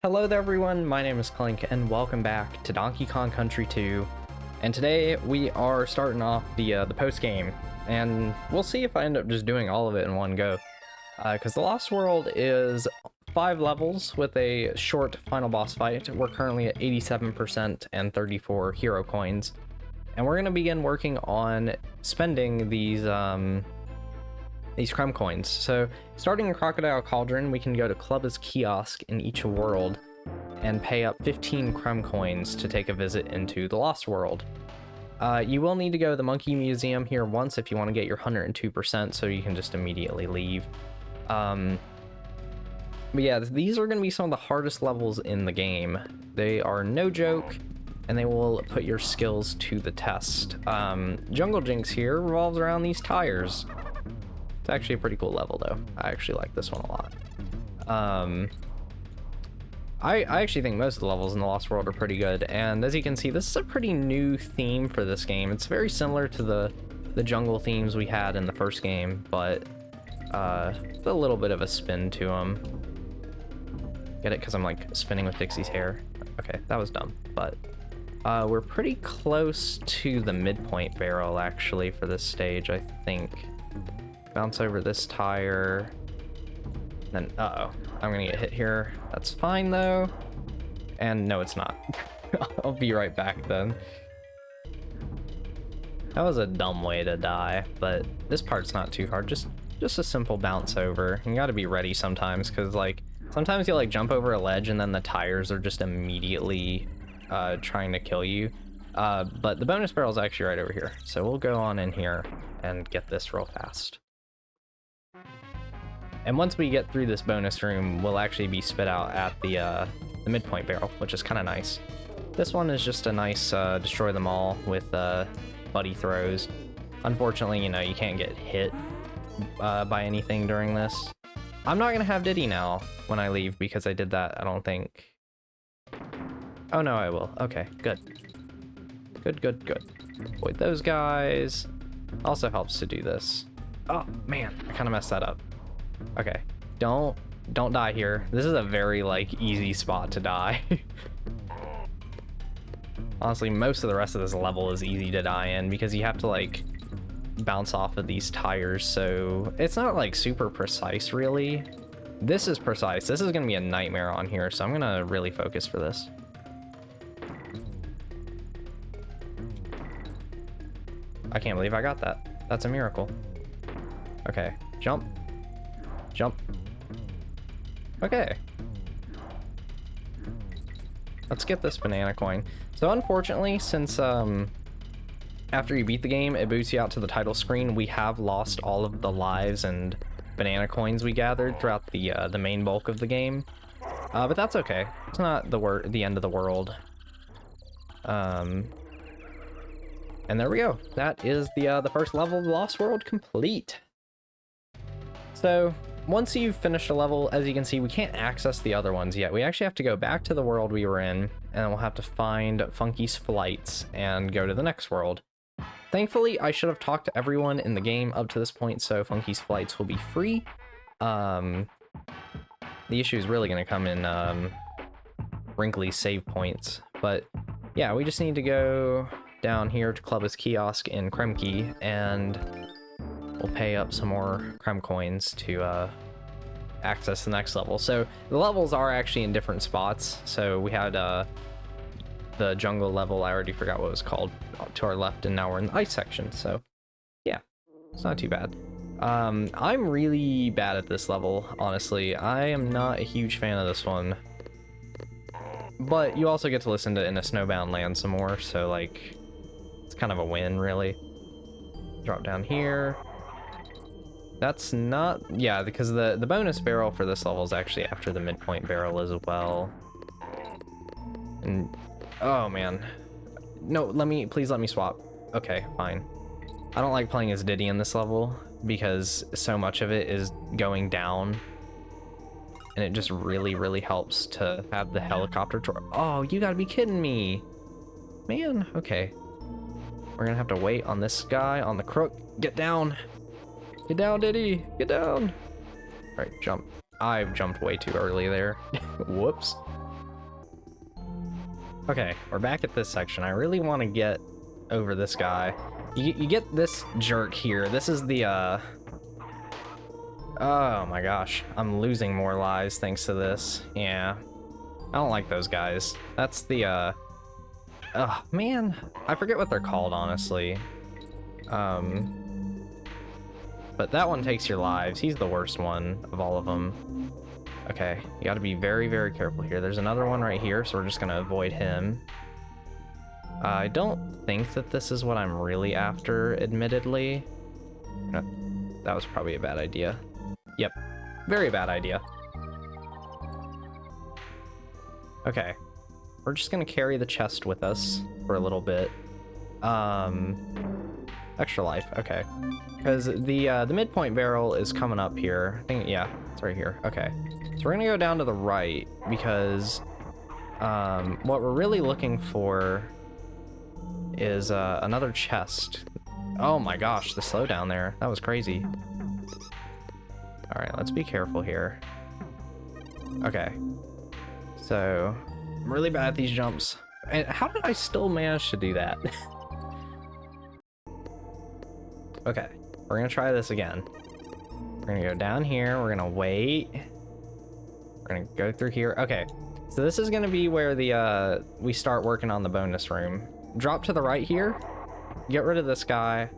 Hello there everyone, my name is Clink and welcome back to Donkey Kong Country 2. And today we are starting off the post game, and we'll see if I end up just doing all of it in one go. Because the Lost World is 5 levels with a short final boss fight. We're currently at 87% and 34 hero coins. And we're going to begin working on spending these Kremcoins. So starting in Crocodile Cauldron, we can go to Clubba's kiosk in each world and pay up 15 Kremcoins to take a visit into the Lost World. You will need to go to the Monkey Museum here once if you want to get your 102%, so you can just immediately leave. But yeah, these are going to be some of the hardest levels in the game. They are no joke, and they will put your skills to the test. Jungle Jinx here revolves around these tires. It's actually a pretty cool level though. I actually like this one a lot. I actually think most of the levels in the Lost World are pretty good, and as you can see, this is a pretty new theme for this game. It's very similar to the jungle themes we had in the first game, but a little bit of a spin to them. Get it? Because I'm like spinning with Dixie's hair. Okay, that was dumb, but we're pretty close to the midpoint barrel actually for this stage, I think. Bounce over this tire, then I'm gonna get hit here. That's fine though, and no, it's not. I'll be right back then. That was a dumb way to die, but this part's not too hard. Just a simple bounce over. You got to be ready sometimes, because like sometimes you like jump over a ledge and then the tires are just immediately trying to kill you. But the bonus barrel is actually right over here, so we'll go on in here and get this real fast. And once we get through this bonus room, we'll actually be spit out at the midpoint barrel, which is kind of nice. This one is just a nice destroy them all with buddy throws. Unfortunately, you know, you can't get hit by anything during this. I'm not going to have Diddy now when I leave because I did that, I don't think. Oh no, I will. Okay, good. Good. Avoid those guys. Also helps to do this. Oh man, I kind of messed that up. Okay, don't die here. This is a very like easy spot to die. Honestly, most of the rest of this level is easy to die in because you have to like bounce off of these tires, so it's not like super precise really. This is precise. This is gonna be a nightmare on here, so I'm gonna really focus for this. I can't believe I got that. That's a miracle. Okay, jump. Okay. Let's get this banana coin. So unfortunately, since after you beat the game, it boots you out to the title screen, we have lost all of the lives and banana coins we gathered throughout the main bulk of the game. But that's okay. It's not the end of the world. And there we go. That is the first level of the Lost World complete. So once you've finished a level, as you can see, we can't access the other ones yet. We actually have to go back to the world we were in, and then we'll have to find Funky's Flights and go to the next world. Thankfully, I should have talked to everyone in the game up to this point, so Funky's Flights will be free. The issue is really going to come in Wrinkly's save points, but yeah, we just need to go down here to Clubba's kiosk in Kremkey, and we'll pay up some more Kremcoins to access the next level. So the levels are actually in different spots. So we had the jungle level, I already forgot what it was called, to our left, and now we're in the ice section. So yeah, it's not too bad. I'm really bad at this level, honestly. I am not a huge fan of this one. But you also get to listen to In a Snowbound Land some more, so like it's kind of a win, really. Drop down here. That's not, yeah, because the bonus barrel for this level is actually after the midpoint barrel as well. And oh man, no, please let me swap. Okay, fine. I don't like playing as Diddy in this level because so much of it is going down, and it just really helps to have the helicopter tour. Oh, you gotta be kidding me, man. Okay, we're gonna have to wait on this guy on the crook. Get down. Get down, Diddy! Get down! Alright, jump. I've jumped way too early there. Whoops. Okay, we're back at this section. I really want to get over this guy. You get this jerk here. This is the, oh my gosh. I'm losing more lives thanks to this. Yeah. I don't like those guys. That's the, oh, man. I forget what they're called, honestly. But that one takes your lives. He's the worst one of all of them. Okay, you gotta be very, very careful here. There's another one right here, so we're just gonna avoid him. I don't think that this is what I'm really after, admittedly. No, that was probably a bad idea. Yep, very bad idea. Okay, we're just gonna carry the chest with us for a little bit. Extra life, okay. Because the midpoint barrel is coming up here. I think, yeah, it's right here, okay. So we're gonna go down to the right because what we're really looking for is another chest. Oh my gosh, the slowdown there. That was crazy. All right, let's be careful here. Okay. So, I'm really bad at these jumps. And how did I still manage to do that? Okay, we're gonna try this again. We're gonna go down here, we're gonna wait. We're gonna go through here. Okay, so this is gonna be where the we start working on the bonus room. Drop to the right here, get rid of this guy.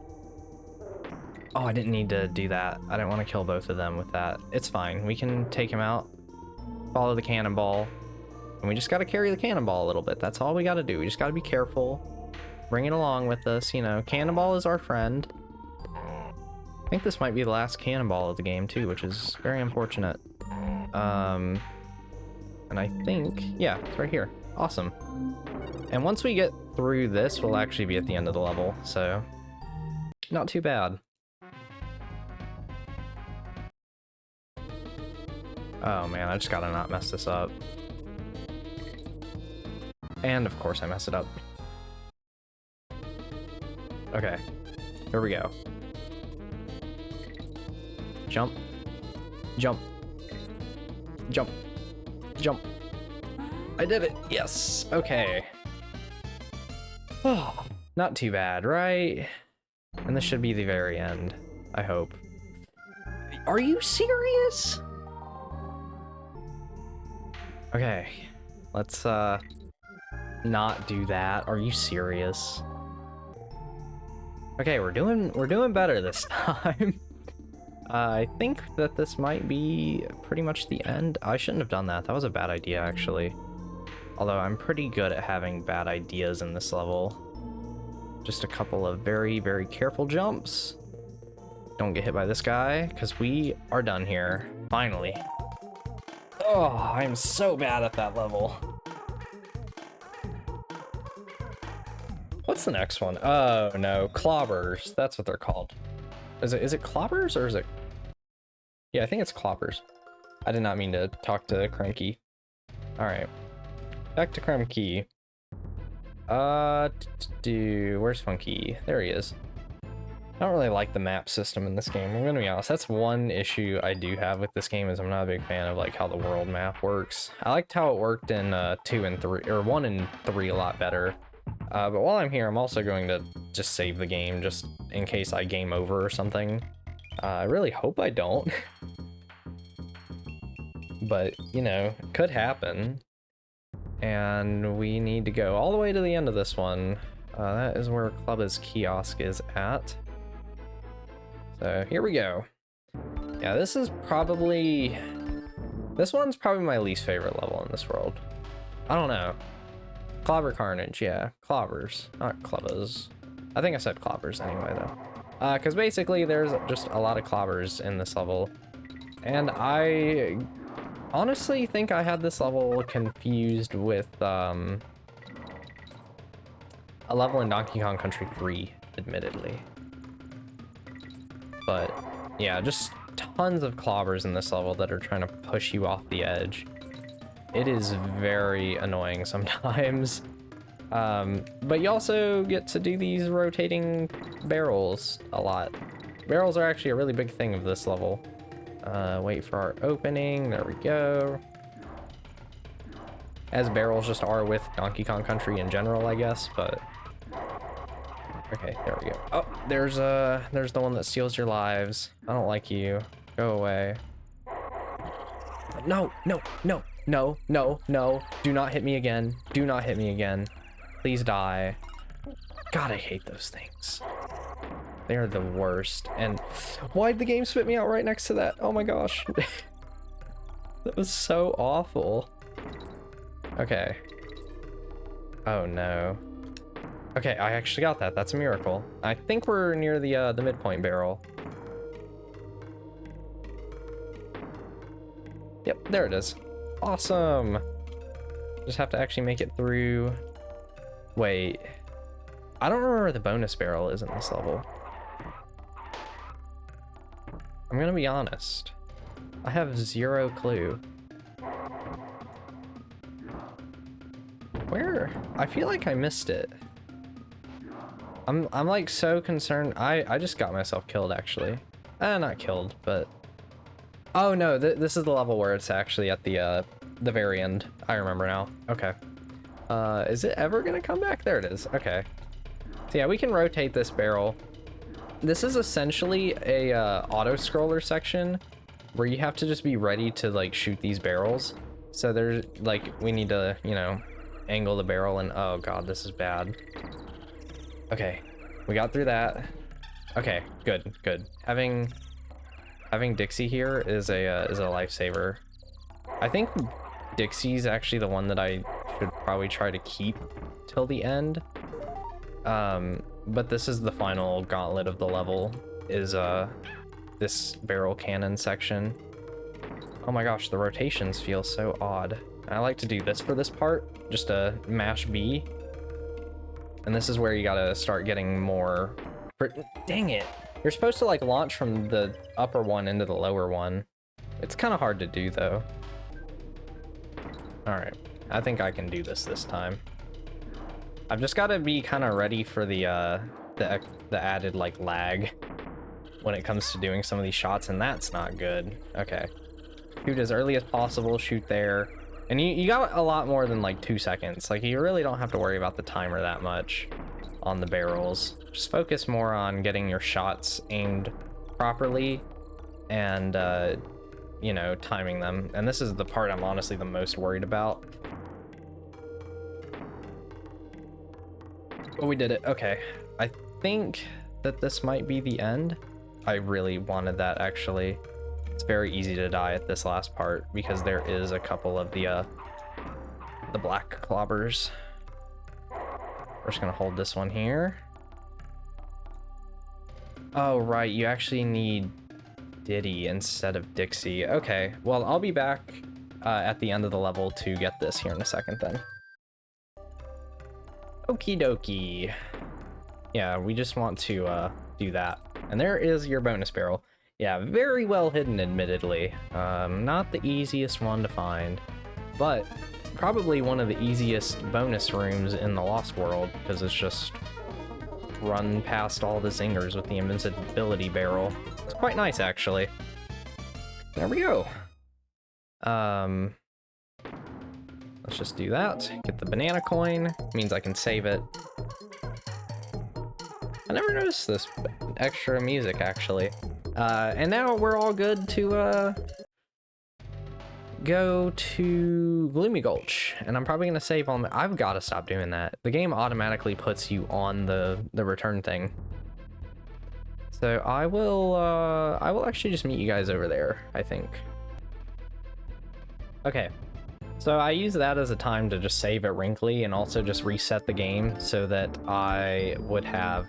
Oh, I didn't need to do that. I didn't want to kill both of them with that. It's fine, we can take him out, follow the cannonball, and we just gotta carry the cannonball a little bit. That's all we gotta do. We just gotta be careful, bring it along with us, you know. Cannonball is our friend. I think this might be the last cannonball of the game too, which is very unfortunate. And I think, yeah, it's right here. Awesome. And once we get through this, we'll actually be at the end of the level, so not too bad. Oh man, I just gotta not mess this up. And of course I mess it up. Okay, here we go. Jump, jump, jump, jump. I did it, yes, okay. Oh, not too bad, right? And this should be the very end, I hope. Are you serious? Okay, let's not do that. Are you serious? Okay, we're doing better this time. I think that this might be pretty much the end. I shouldn't have done that. That was a bad idea, actually. Although I'm pretty good at having bad ideas in this level. Just a couple of very, very careful jumps. Don't get hit by this guy, because we are done here. Finally. Oh, I'm so bad at that level. What's the next one? Oh, no. Clobbers. That's what they're called. Is it clobbers or is it? Yeah, I think it's clobbers. I did not mean to talk to Kremke. All right, back to Kremke. Where's Funky? There he is. I don't really like the map system in this game. I'm gonna be honest. That's one issue I do have with this game is I'm not a big fan of like how the world map works. I liked how it worked in 2 and 3 or 1 and 3 a lot better. But while I'm here, I'm also going to just save the game just in case I game over or something. I really hope I don't. But, you know, it could happen. And we need to go all the way to the end of this one. That is where Clubba's kiosk is at. So here we go. Yeah, this one's probably my least favorite level in this world. I don't know. Clobber Carnage, yeah. Clobbers, not Clubbas. I think I said clobbers anyway, though. Because basically there's just a lot of clobbers in this level. And I honestly think I had this level confused with a level in Donkey Kong Country 3, admittedly. But yeah, just tons of clobbers in this level that are trying to push you off the edge. It is very annoying sometimes. But you also get to do these rotating barrels a lot. Barrels are actually a really big thing of this level. Wait for our opening. There we go. as barrels just are with Donkey Kong Country in general, I guess, but... Okay, there we go. Oh, there's the one that steals your lives. I don't like you. Go away. No, no, no, no, no, no. Do not hit me again. Do not hit me again. Please die. God, I hate those things. They are the worst. And why'd the game spit me out right next to that? Oh my gosh. That was so awful. Okay. Oh no. Okay, I actually got that. That's a miracle. I think we're near the midpoint barrel. Yep, there it is. Awesome. Just have to actually make it through. Wait. I don't remember where the bonus barrel is in this level. I'm gonna be honest. I have zero clue. Where? I feel like I missed it. I'm like so concerned. I just got myself killed actually. Not killed, but oh no, this is the level where it's actually at the very end. I remember now. Okay. Is it ever gonna come back? There it is. Okay. So yeah, we can rotate this barrel. This is essentially a auto scroller section where you have to just be ready to like shoot these barrels. So there's like we need to, you know, angle the barrel and oh god, this is bad. Okay, we got through that. Okay, good, good. Having Dixie here is a lifesaver. I think Dixie's actually the one that I should probably try to keep till the end. But this is the final gauntlet of the level, is this barrel cannon section. Oh my gosh, the rotations feel so odd. I like to do this for this part, just to mash B. And this is where you gotta start getting more... Dang it! You're supposed to like launch from the upper one into the lower one. It's kind of hard to do though. Alright, I think I can do this time. I've just gotta be kind of ready for the added like lag when it comes to doing some of these shots, and that's not good. Okay. Shoot as early as possible, shoot there. And you got a lot more than like 2 seconds. Like you really don't have to worry about the timer that much on the barrels. Just focus more on getting your shots aimed properly and you know, timing them. And this is the part I'm honestly the most worried about. But we did it. Okay. I think that this might be the end. I really wanted that actually. It's very easy to die at this last part because there is a couple of the black clobbers. We're just gonna hold this one here. Oh right, you actually need Diddy instead of Dixie. Okay, well I'll be back at the end of the level to get this here in a second then. Okie dokie. Yeah, we just want to do that. And there is your bonus barrel. Yeah, very well hidden, admittedly. Not the easiest one to find, but probably one of the easiest bonus rooms in the Lost World, because it's just run past all the zingers with the invincibility barrel. It's quite nice, actually. There we go. Let's just do that. Get the banana coin. Means I can save it. I never noticed this extra music, actually. And now we're all good to go to Gloomy Gulch, and I'm probably gonna save on. I've got to stop doing that. The game automatically puts you on the return thing. So I will actually just meet you guys over there, I think. Okay. So I use that as a time to just save it wrinkly and also just reset the game so that I would have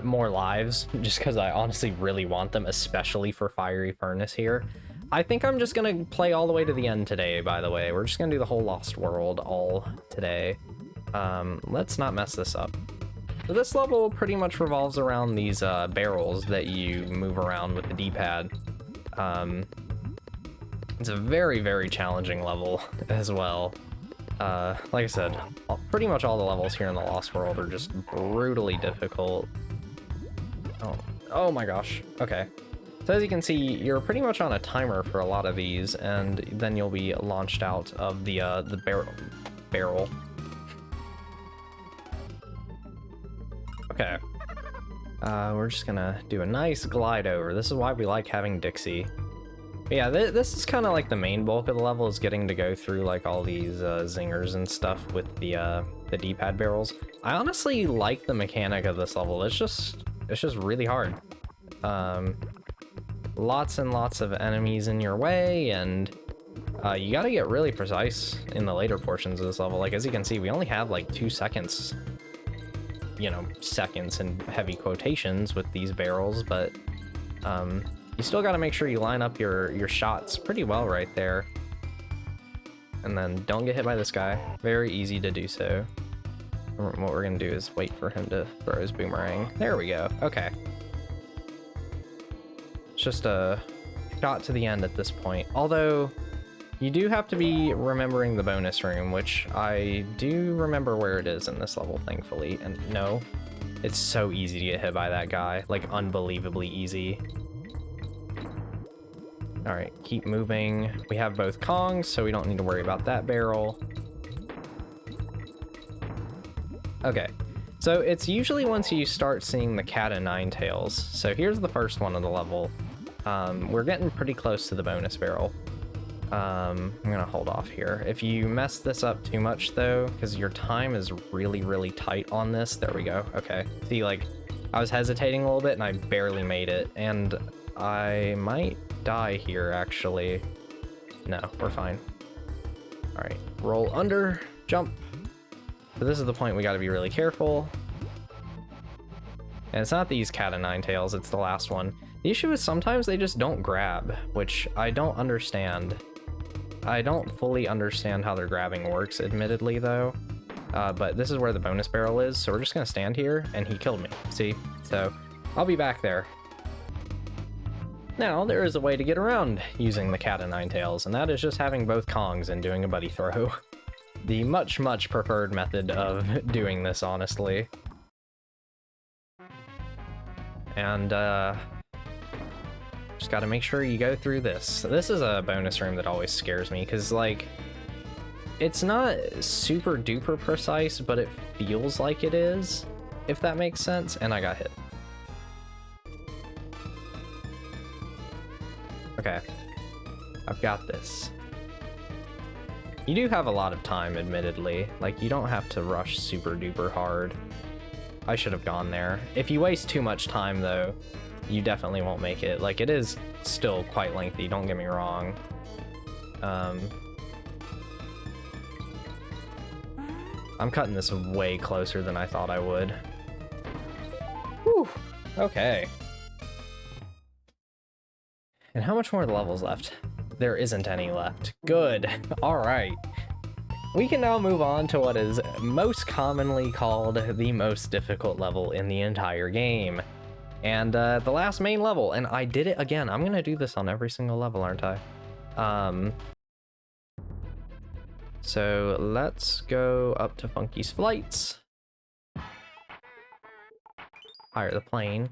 more lives, just because I honestly really want them, especially for Fiery Furnace here. I think I'm just gonna play all the way to the end today, by the way. We're just gonna do the whole Lost World all today. Let's not mess this up. So this level pretty much revolves around these barrels that you move around with the D-pad. It's a very, very challenging level as well. Like I said, pretty much all the levels here in the Lost World are just brutally difficult. Oh my gosh. Okay. So as you can see, you're pretty much on a timer for a lot of these, and then you'll be launched out of the barrel. Okay. We're just gonna do a nice glide over. This is why we like having Dixie. But yeah, this is kind of like the main bulk of the level, is getting to go through like all these zingers and stuff with the D-pad barrels. I honestly like the mechanic of this level. It's just really hard. Lots and lots of enemies in your way, and you gotta get really precise in the later portions of this level. Like, as you can see, we only have like 2 seconds, you know, seconds in heavy quotations with these barrels, but you still gotta make sure you line up your shots pretty well right there. And then don't get hit by this guy. Very easy to do so. What we're gonna do is wait for him to throw his boomerang. There we go. Okay. It's just a shot to the end at this point. Although, you do have to be remembering the bonus room, which I do remember where it is in this level, thankfully. And no, it's so easy to get hit by that guy. Like, unbelievably easy. Alright, keep moving. We have both Kongs, so we don't need to worry about that barrel. Okay, so it's usually once you start seeing the cat o' nine tails. So here's the first one of the level. We're getting pretty close to the bonus barrel. I'm gonna hold off here. If you mess this up too much though, because your time is really, really tight on this. There we go. Okay, see, like, I was hesitating a little bit and I barely made it, and I might die here actually. No, we're fine. All right, roll under, jump. So this is the point we got to be really careful. And it's not these cat o' nine tails, it's the last one. The issue is sometimes they just don't grab, which I don't understand. I don't fully understand how their grabbing works, admittedly though. But this is where the bonus barrel is, so we're just gonna stand here, and he killed me, see? So I'll be back there. Now, there is a way to get around using the cat o' nine tails, and that is just having both Kongs and doing a buddy throw. The much, much preferred method of doing this, honestly. And, just gotta make sure you go through this. This is a bonus room that always scares me, because, like, it's not super duper precise, but it feels like it is, if that makes sense, and I got hit. Okay, I've got this. You do have a lot of time, admittedly. Like, you don't have to rush super duper hard. I should have gone there. If you waste too much time, though, you definitely won't make it. Like, it is still quite lengthy, don't get me wrong. I'm cutting this way closer than I thought I would. Whew, okay. And how much more of the levels left? There isn't any left. Good. All right. We can now move on to what is most commonly called the most difficult level in the entire game. And the last main level, and I did it again. I'm gonna do this on every single level, aren't I? So let's go up to Funky's Flights. Hire the plane.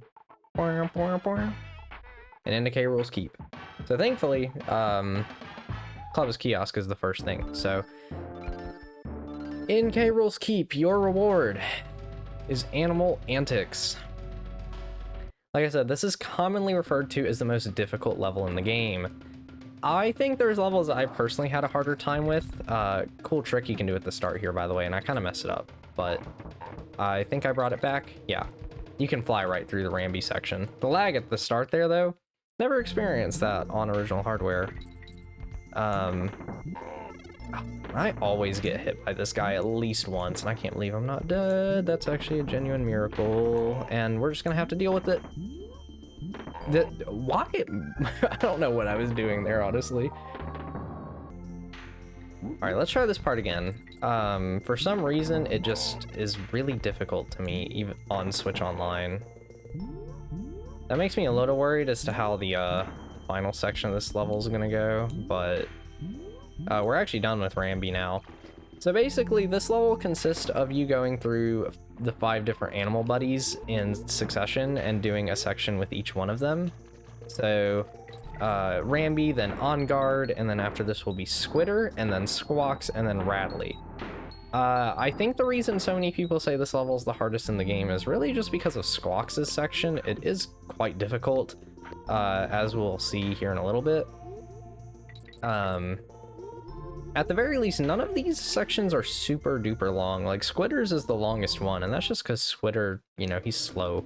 And into K. Rool's Keep. So thankfully, Club's Kiosk is the first thing. So in K. Rool's Keep, your reward is Animal Antics. Like I said, this is commonly referred to as the most difficult level in the game. I think there's levels I personally had a harder time with. Cool trick you can do at the start here, by the way, and I kind of messed it up, but I think I brought it back. Yeah, you can fly right through the Ramby section. The lag at the start there, though, never experienced that on original hardware. I always get hit by this guy at least once, and I can't believe I'm not dead. That's actually a genuine miracle, and we're just gonna have to deal with it. Why? I don't know what I was doing there, honestly. All right, let's try this part again. For some reason, it just is really difficult to me, even on Switch Online. That makes me a little worried as to how the final section of this level is gonna go, but we're actually done with Ramby now. So basically, this level consists of you going through the 5 different animal buddies in succession and doing a section with each one of them. So Ramby, then On Guard, and then after this will be Squitter, and then Squawks, and then Radley. I think the reason so many people say this level is the hardest in the game is really just because of Squawks' section. It is quite difficult, as we'll see here in a little bit. At the very least, none of these sections are super duper long. Like, Squitter's is the longest one, and that's just because Squitter, you know, he's slow.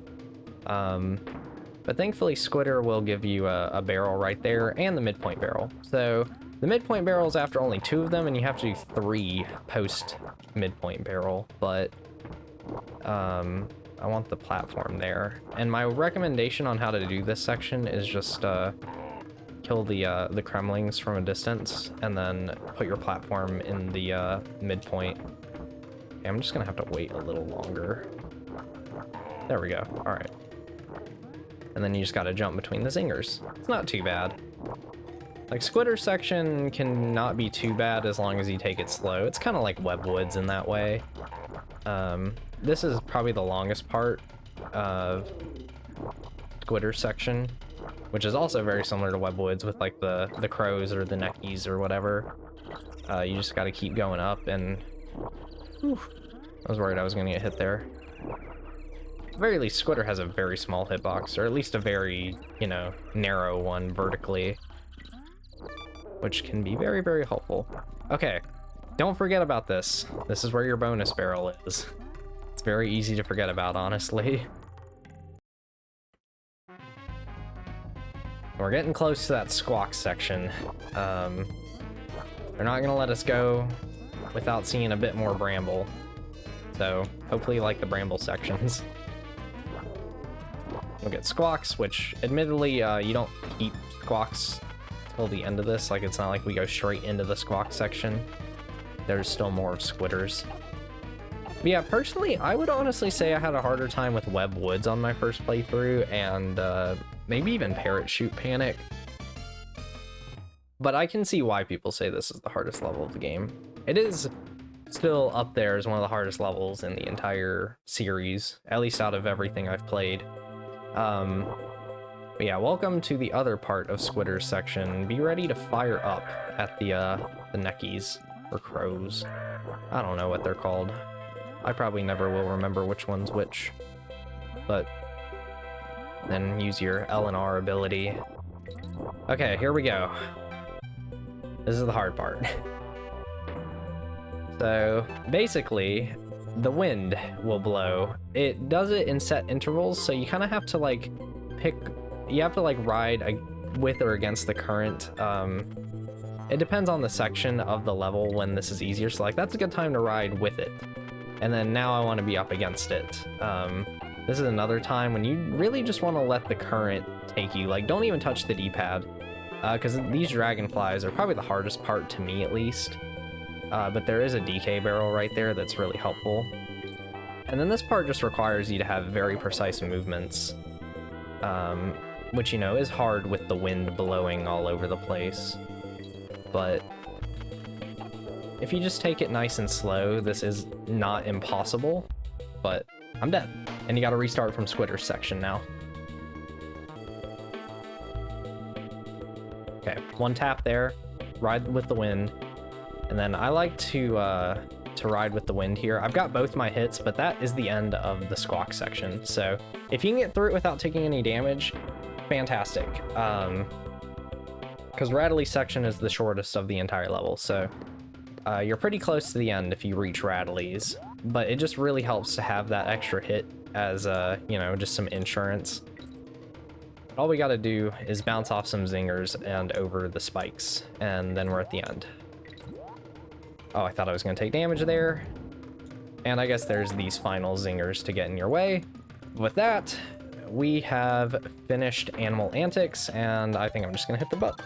But thankfully, Squitter will give you a barrel right there, and the midpoint barrel. So the midpoint barrel is after only 2 of them, and you have to do 3 post midpoint barrel, but I want the platform there. And my recommendation on how to do this section is just kill the Kremlings from a distance, and then put your platform in the midpoint. Okay, I'm just gonna have to wait a little longer. There we go. All right. And then you just gotta jump between the zingers. It's not too bad. Like, Squitter's section can not be too bad as long as you take it slow. It's kind of like Webwoods in that way. This is probably the longest part of Squitter's section, which is also very similar to Webwoods with like the crows or the neckies or whatever. You just got to keep going up, and whew, I was worried I was going to get hit there. At the very least, Squitter has a very small hitbox, or at least a very, you know, narrow one vertically, which can be very, very helpful. Okay, don't forget about this. This is where your bonus barrel is. It's very easy to forget about, honestly. We're getting close to that Squawk section. They're not gonna let us go without seeing a bit more Bramble. So hopefully you like the Bramble sections. We'll get Squawks, which admittedly you don't keep Squawks till the end of this. Like, it's not like we go straight into the Squawk section. There's still more of Squitters. But yeah, personally, I would honestly say I had a harder time with Webwoods on my first playthrough, and maybe even Parachute Panic. But I can see why people say this is the hardest level of the game. It is still up there as one of the hardest levels in the entire series, at least out of everything I've played. But yeah, welcome to the other part of Squitter's section. Be ready to fire up at the neckies, or crows. I don't know what they're called. I probably never will remember which one's which. But then use your L and R ability. Okay, here we go. This is the hard part. So basically, the wind will blow. It does it in set intervals, so you kind of have to like pick, you have to like ride with or against the current. It depends on the section of the level when this is easier. So like, that's a good time to ride with it. And then now I want to be up against it. This is another time when you really just want to let the current take you. Like, don't even touch the D-pad, because these dragonflies are probably the hardest part to me, at least. But there is a DK barrel right there that's really helpful. And then this part just requires you to have very precise movements, which, you know, is hard with the wind blowing all over the place. But if you just take it nice and slow, this is not impossible, but I'm dead. And you gotta restart from Squitter's section now. Okay, one tap there, ride with the wind. And then I like to ride with the wind here. I've got both my hits, but that is the end of the Squawk section. So if you can get through it without taking any damage, fantastic. Because Radley's section is the shortest of the entire level, so you're pretty close to the end if you reach Radley's. But it just really helps to have that extra hit as, you know, just some insurance. All we gotta do is bounce off some zingers and over the spikes, and then we're at the end. Oh, I thought I was gonna take damage there. And I guess there's these final zingers to get in your way. With that, we have finished Animal Antics, and I think I'm just gonna hit the button.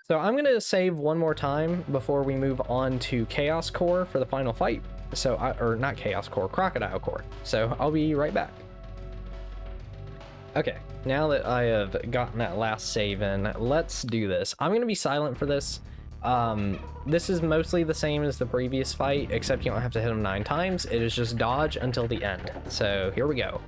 So I'm gonna save one more time before we move on to Chaos Core for the final fight. So, or not Chaos Core, Crocodile Core. So I'll be right back. Okay, now that I have gotten that last save in, let's do this. I'm gonna be silent for this. This is mostly the same as the previous fight, except you don't have to hit them 9 times. It is just dodge until the end. So here we go.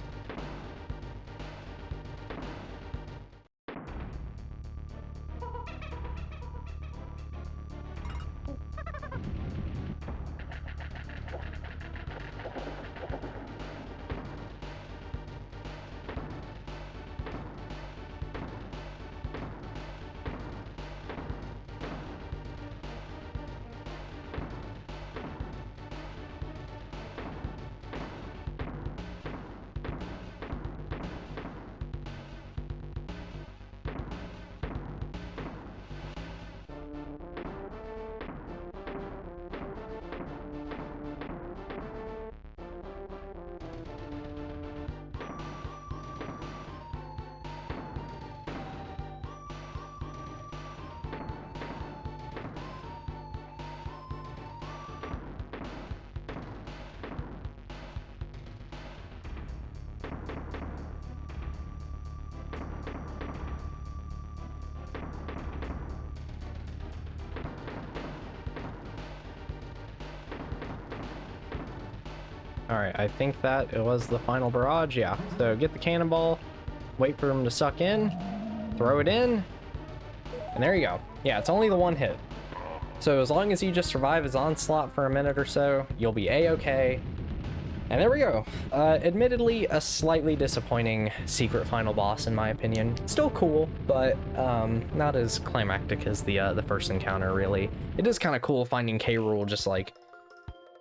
All right, I think that it was the final barrage. Yeah. So get the cannonball, wait for him to suck in, throw it in, and there you go. Yeah, it's only the one hit. So as long as you just survive his onslaught for a minute or so, you'll be a-okay. And there we go. Admittedly, a slightly disappointing secret final boss in my opinion. Still cool, but not as climactic as the first encounter, really. It is kind of cool finding K. Rool just like,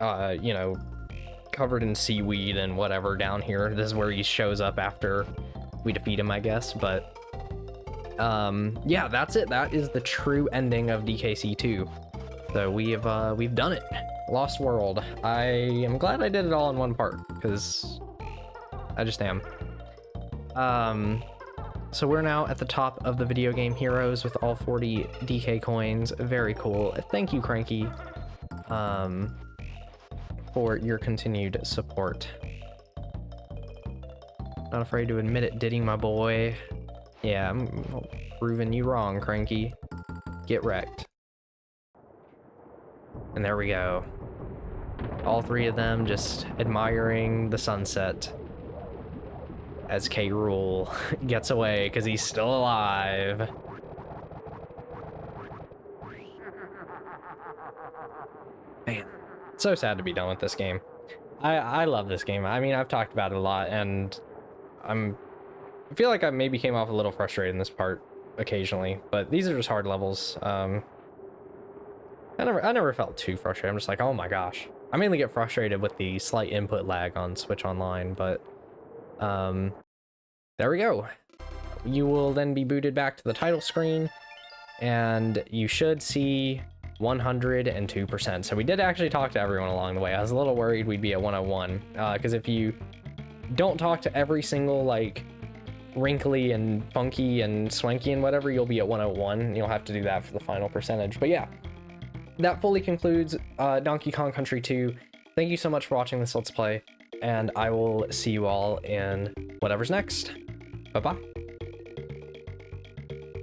you know, covered in seaweed and whatever down here. This is where he shows up after we defeat him, I guess, but yeah, that's it. That is the true ending of DKC 2. So we've done it. Lost World. I am glad I did it all in one part, because I just am. So we're now at the top of the video game heroes with all 40 DK coins. Very cool. Thank you, Cranky, for your continued support. Not afraid to admit it, Diddy, my boy. Yeah, I'm proving you wrong, Cranky. Get wrecked. And there we go. All three of them just admiring the sunset as K. Rool gets away because he's still alive. Man, so sad to be done with this game. I love this game. I mean, I've talked about it a lot, and I feel like I maybe came off a little frustrated in this part occasionally, but these are just hard levels. I never felt too frustrated. I'm just like, oh my gosh. I mainly get frustrated with the slight input lag on Switch Online, but there we go. You will then be booted back to the title screen, and you should see 102%. So we did actually talk to everyone along the way. I was a little worried we'd be at 101, because if you don't talk to every single, like, wrinkly and funky and swanky and whatever, you'll be at 101. You'll have to do that for the final percentage. But yeah, that fully concludes Donkey Kong Country 2. Thank you so much for watching this Let's Play, and I will see you all in whatever's next. Bye-bye.